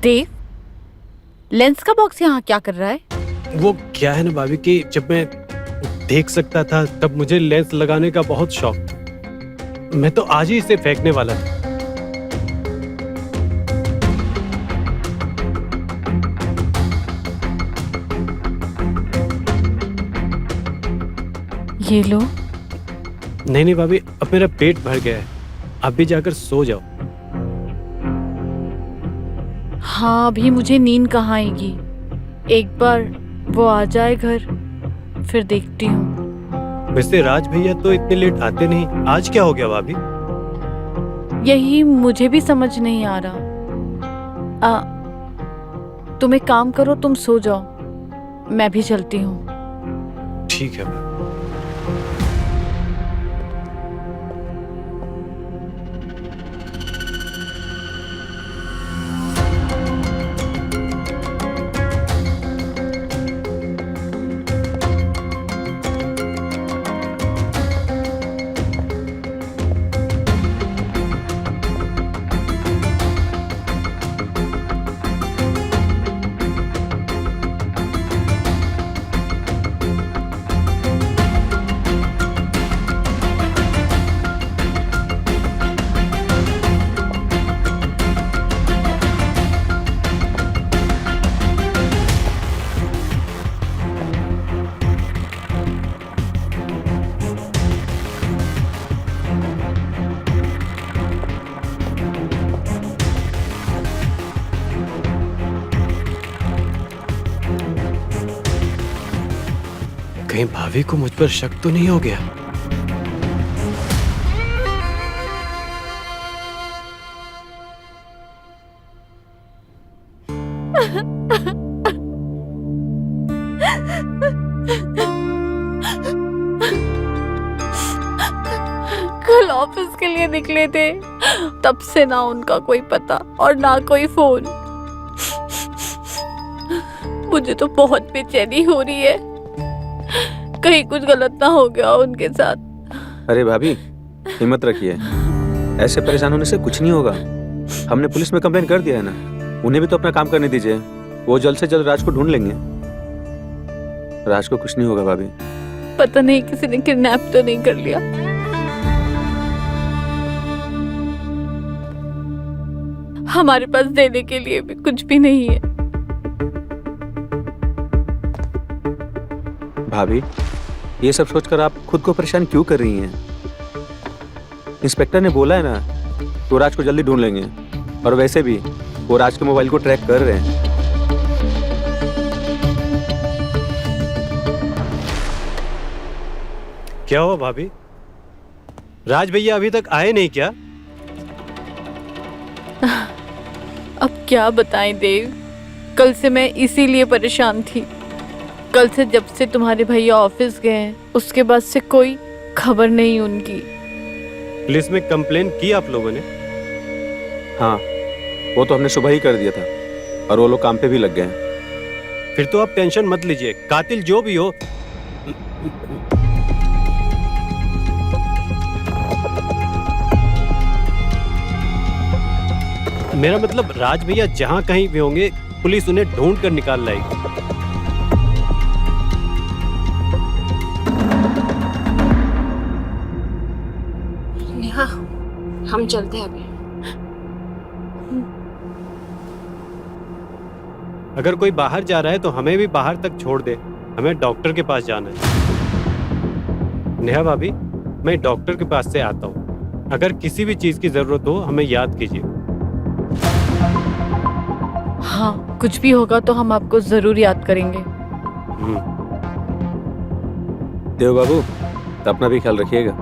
देव, लेंस का बॉक्स यहाँ क्या कर रहा है? वो क्या है ना भाभी कि जब मैं देख सकता था तब मुझे लेंस लगाने का बहुत शौक था। मैं तो आज ही इसे फेंकने वाला था। ये लो। नहीं नहीं भाभी, अब मेरा पेट भर गया है, आप भी जाकर सो जाओ। हाँ, अभी मुझे नींद कहाँ आएगी। एक बार वो आ जाए घर, फिर देखती हूँ। वैसे राज भैया तो इतने लेट आते नहीं, आज क्या हो गया भाभी? यही मुझे भी समझ नहीं आ रहा। तुम एक काम करो, तुम सो जाओ, मैं भी चलती हूँ। ठीक है भाभी। कहीं भाभी को मुझ पर शक तो नहीं हो गया? कल ऑफिस के लिए निकले थे, तब से ना उनका कोई पता और ना कोई फोन। मुझे तो बहुत बेचैनी हो रही है, कहीं कुछ गलत ना हो गया उनके साथ। अरे भाभी, हिम्मत रखिए, ऐसे परेशान होने से कुछ नहीं होगा। हमने पुलिस में कंप्लेन कर दिया है ना, उन्हें भी तो अपना काम करने दीजिए। वो जल्द से जल्द राज को ढूंढ लेंगे। राज को कुछ नहीं होगा भाभी। पता नहीं किसी ने किडनैप तो नहीं कर लिया। हमारे पास देने के लिए भी कुछ भी नहीं है। भाभी, ये सब सोचकर आप खुद को परेशान क्यों कर रही हैं? इंस्पेक्टर ने बोला है ना, तो राज को जल्दी ढूंढ लेंगे। और वैसे भी वो राज के मोबाइल को ट्रैक कर रहे हैं। क्या हुआ भाभी? राज भैया अभी तक आए नहीं क्या? अब क्या बताएं देव, कल से मैं इसीलिए परेशान थी। कल से जब से तुम्हारे भैया ऑफिस गए हैं, उसके बाद से कोई खबर नहीं उनकी। पुलिस में कंप्लेन की आप लोगों ने? हाँ, वो तो हमने सुबह ही कर दिया था और वो लोग काम पे भी लग गए हैं। फिर तो आप टेंशन मत लीजिए, कातिल जो भी हो। मेरा मतलब राज भैया जहाँ कहीं भी होंगे पुलिस उन्हें ढूंढ कर निकाल लाएगी। नेहा, हम चलते हैं अभी। अगर कोई बाहर जा रहा है तो हमें भी बाहर तक छोड़ दे, हमें डॉक्टर के पास जाना है। नेहा भाभी, मैं डॉक्टर के पास से आता हूँ। अगर किसी भी चीज की जरूरत हो हमें याद कीजिए। हाँ, कुछ भी होगा तो हम आपको जरूर याद करेंगे। देव बाबू, तो अपना भी ख्याल रखिएगा।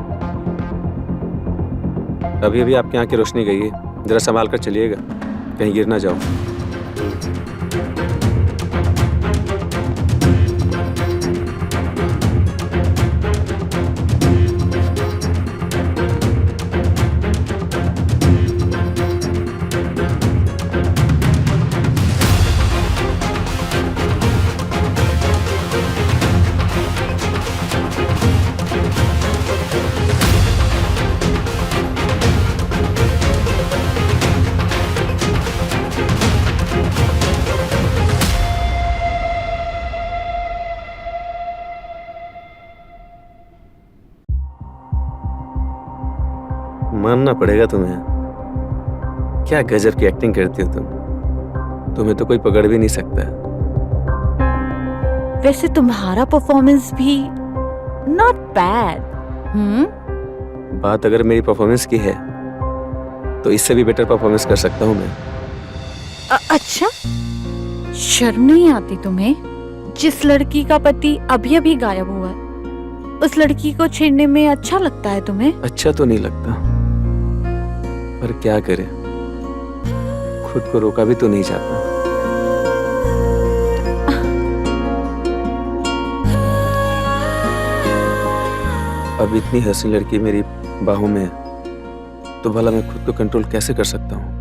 अभी अभी आपकी आंख की रोशनी गई है, जरा संभाल कर चलिएगा, कहीं गिर ना जाओ। मानना पड़ेगा तुम्हें, क्या गजब की एक्टिंग करती हो तुम। तुम्हें तो कोई पकड़ भी नहीं सकता। वैसे तुम्हारा परफॉर्मेंस भी नॉट बैड। बात अगर मेरी परफॉर्मेंस की है तो इससे भी बेटर परफॉर्मेंस कर सकता हूँ मैं। अच्छा, शर्म नहीं आती तुम्हें? जिस लड़की का पति अभी अभी गायब हुआ है, उस लड़की को छेड़ने में अच्छा लगता है तुम्हें? अच्छा तो नहीं लगता, पर क्या करे, खुद को रोका भी तो नहीं जाता। अब इतनी हसीन लड़की मेरी बाहों में है तो भला मैं खुद को कंट्रोल कैसे कर सकता हूँ।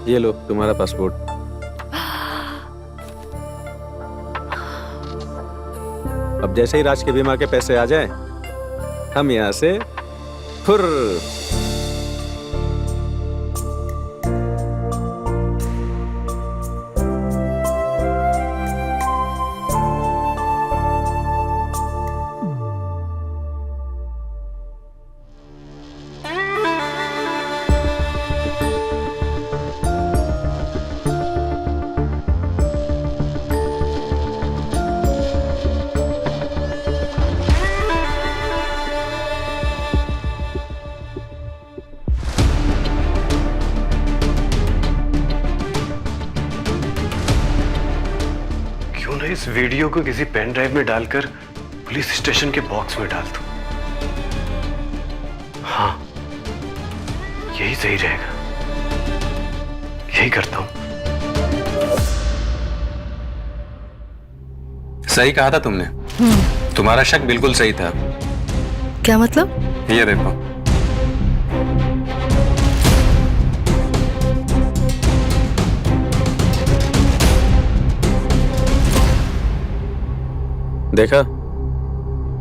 ये लो तुम्हारा पासपोर्ट। अब जैसे ही राज के बीमा के पैसे आ जाएं, हम यहाँ से फुर। क्यों ना इस वीडियो को किसी पेन ड्राइव में डालकर पुलिस स्टेशन के बॉक्स में डाल दूं? हाँ, यही सही रहेगा। यही करता हूं। सही कहा था तुमने। तुम्हारा शक बिल्कुल सही था। क्या मतलब? ये देखो। देखा,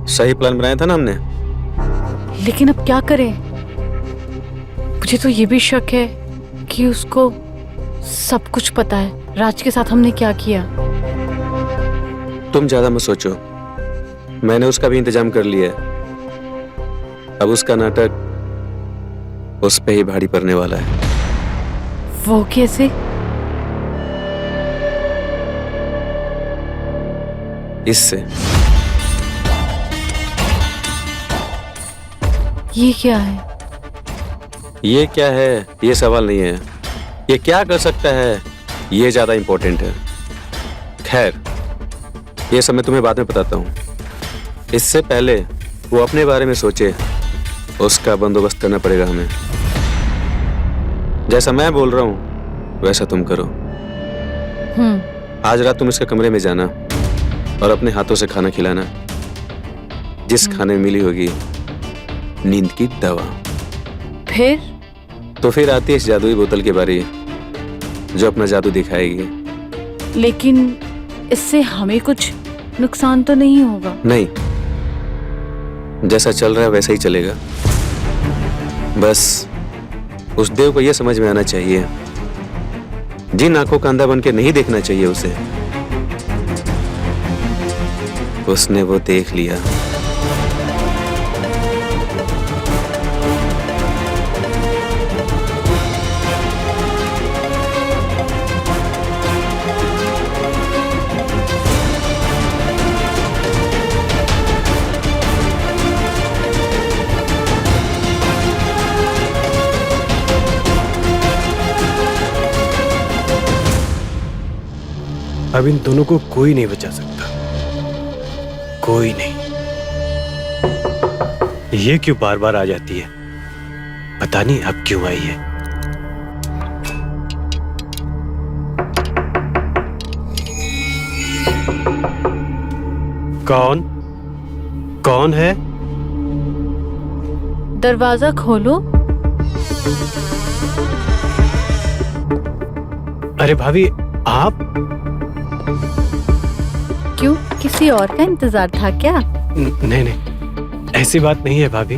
सही प्लान बनाया था ना हमने। लेकिन अब क्या करें? मुझे तो ये भी शक है कि उसको सब कुछ पता है राज के साथ हमने क्या किया। तुम ज्यादा मत सोचो, मैंने उसका भी इंतजाम कर लिया है। अब उसका नाटक उस पे ही भारी पड़ने वाला है। वो कैसे? इससे। ये क्या है? ये क्या है ये सवाल नहीं है, ये क्या कर सकता है ये ज्यादा इंपॉर्टेंट है। खैर, ये सब मैं तुम्हें बाद में बताता हूँ। इससे पहले वो अपने बारे में सोचे, उसका बंदोबस्त करना पड़ेगा हमें। जैसा मैं बोल रहा हूँ वैसा तुम करो। आज रात तुम इसके कमरे में जाना और अपने हाथों से खाना खिलाना, जिस खाने में मिली होगी नींद की दवा। फिर? तो फिर आती है इस जादुई बोतल की बारी, जो अपना जादू दिखाएगी। लेकिन इससे हमें कुछ नुकसान तो नहीं होगा? नहीं, जैसा चल रहा है वैसा ही चलेगा। बस उस देव को यह समझ में आना चाहिए, जिन आंखों का अंधा बन के नहीं देखना चाहिए उसे, उसने वो देख लिया। अब इन दोनों को कोई नहीं बचा सकता, कोई नहीं। ये क्यों बार बार आ जाती है, पता नहीं अब क्यों आई है। कौन कौन है? दरवाजा खोलो। अरे भाभी, आप? क्यों, किसी और का इंतजार था क्या? नहीं नहीं, ऐसी बात नहीं है भाभी।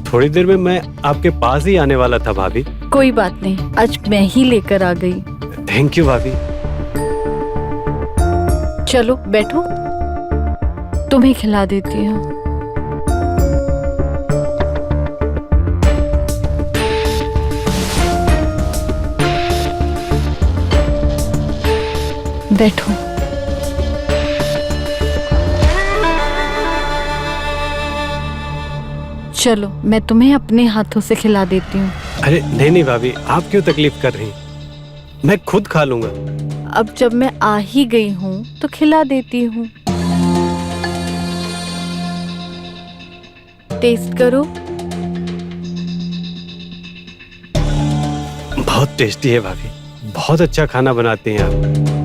थोड़ी देर में मैं आपके पास ही आने वाला था भाभी। कोई बात नहीं, आज मैं ही लेकर आ गई। थैंक यू भाभी। चलो बैठो, तुम्हें खिला देती हूँ। बैठो। चलो मैं तुम्हें अपने हाथों से खिला देती हूँ। अरे नहीं नहीं भाभी, आप क्यों तकलीफ कर रही? मैं खुद खा लूंगा। अब जब मैं आ ही गई हूँ तो खिला देती हूँ। टेस्ट करो। बहुत टेस्टी है भाभी, बहुत अच्छा खाना बनाती हैं आप।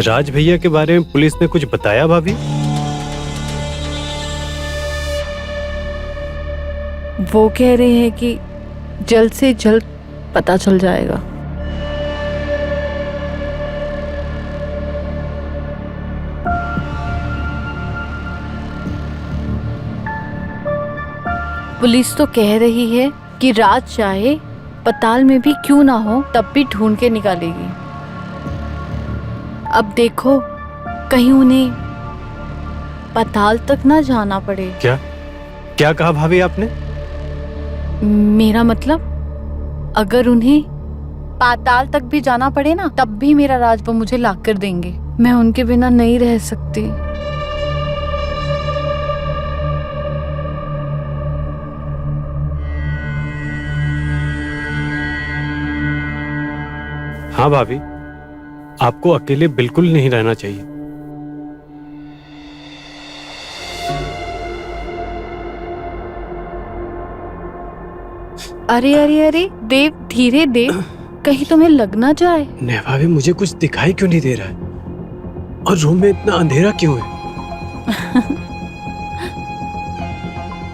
राज भैया के बारे में पुलिस ने कुछ बताया भाभी? वो कह रहे हैं कि जल्द से जल्द पता चल जाएगा। पुलिस तो कह रही है कि राज चाहे पताल में भी क्यों ना हो तब भी ढूंढ के निकालेगी। अब देखो कहीं उन्हें पताल तक ना जाना पड़े। क्या क्या कहा भाभी आपने? मेरा मतलब अगर उन्हें पाताल तक भी जाना पड़े ना तब भी मेरा राज वो मुझे ला कर देंगे। मैं उनके बिना नहीं रह सकती। हाँ भाभी, आपको अकेले बिल्कुल नहीं रहना चाहिए। अरे अरे अरे देव, धीरे देव, कहीं तुम्हें लग ना जाए। नहीं भाभी, मुझे कुछ दिखाई क्यों नहीं दे रहा है? और रूम में इतना अंधेरा क्यों है?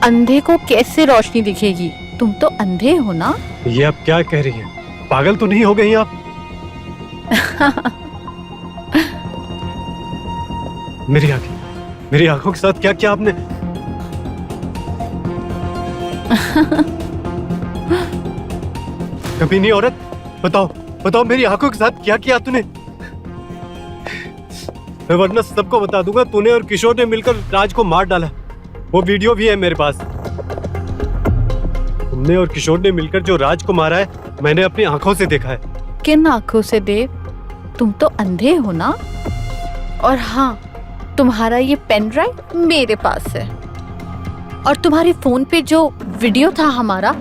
अंधे को कैसे रोशनी दिखेगी? तुम तो अंधे हो ना। ये आप क्या कह रही हैं? पागल तो नहीं हो गई आप? मेरी आंखों के साथ क्या किया आपने? कभी नहीं औरत, बताओ मेरी आंखों के साथ क्या किया तूने? मैं वरना सबको बता दूंगा तूने और किशोर ने मिलकर राज को मार डाला। वो वीडियो भी है मेरे पास। तुमने और किशोर ने मिलकर जो राज को मारा है मैंने अपनी आंखों से देखा है। किन आंखों से देव? तुम तो अंधे हो ना। और हाँ, तुम्हारा ये पेन ड्राइव मेरे पास है और तुम्हारे फोन पे जो वीडियो था हमारा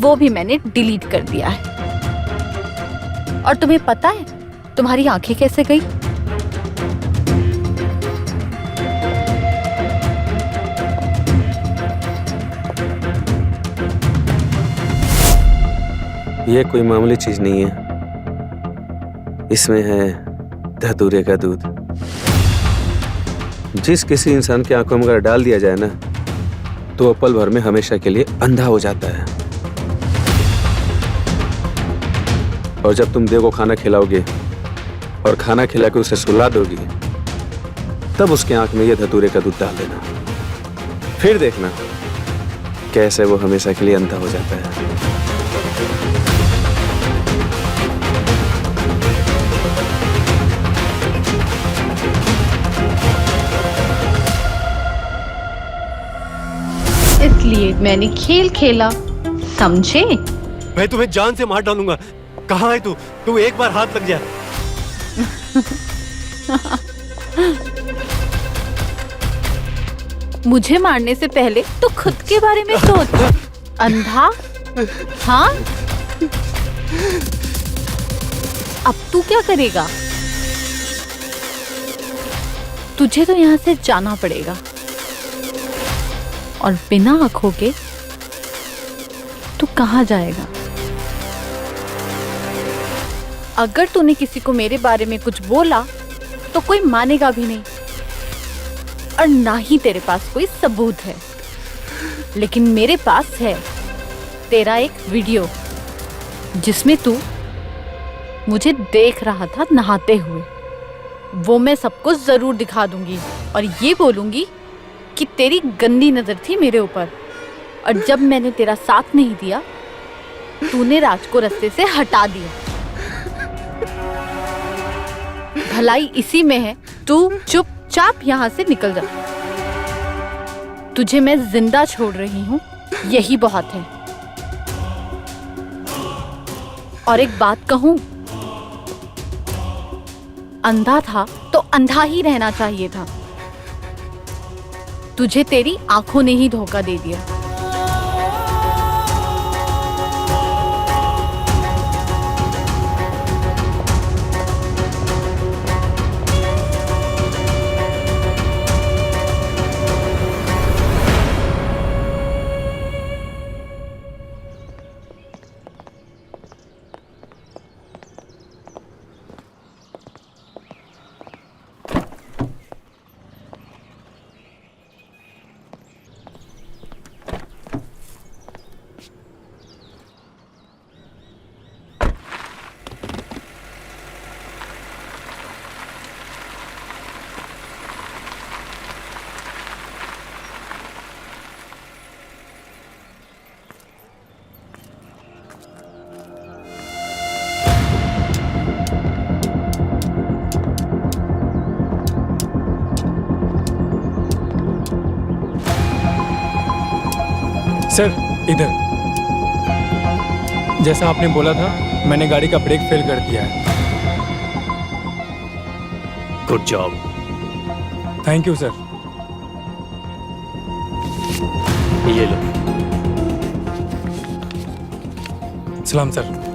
वो भी मैंने डिलीट कर दिया है। और तुम्हें पता है तुम्हारी आंखें कैसे गई? ये कोई मामूली चीज नहीं है। इसमें है धतूरे का दूध। जिस किसी इंसान की आंखों में अगर डाल दिया जाए ना तो वो पल भर में हमेशा के लिए अंधा हो जाता है। और जब तुम देव को खाना खिलाओगे और खाना खिला के उसे सुला दोगी तब उसके आंख में ये धतूरे का दूध डाल देना। फिर देखना कैसे वो हमेशा के लिए अंधा हो जाता है। इसलिए मैंने खेल खेला, समझे? मैं तुम्हें जान से मार डालूंगा। कहाँ है तू? तू एक बार हाथ लग जा। मुझे मारने से पहले तो खुद के बारे में सोच। अंधा? हाँ? अब तू क्या करेगा? तुझे तो यहाँ से जाना पड़ेगा और बिना आंखों के तू कहाँ जाएगा? अगर तूने किसी को मेरे बारे में कुछ बोला तो कोई मानेगा भी नहीं और ना ही तेरे पास कोई सबूत है। लेकिन मेरे पास है तेरा एक वीडियो जिसमें तू मुझे देख रहा था नहाते हुए। वो मैं सबको जरूर दिखा दूंगी और ये बोलूंगी कि तेरी गंदी नजर थी मेरे ऊपर और जब मैंने तेरा साथ नहीं दिया तूने राज को रास्ते से हटा दिया। भलाई इसी में है, तू चुपचाप यहाँ से निकल जा। तुझे मैं जिंदा छोड़ रही हूँ, यही बहुत है। और एक बात कहूँ, अंधा था तो अंधा ही रहना चाहिए था। तुझे तेरी आंखों ने ही धोखा दे दिया। सर इधर, जैसा आपने बोला था मैंने गाड़ी का ब्रेक फेल कर दिया है। Good job. Thank you sir. ये लो। सलाम सर।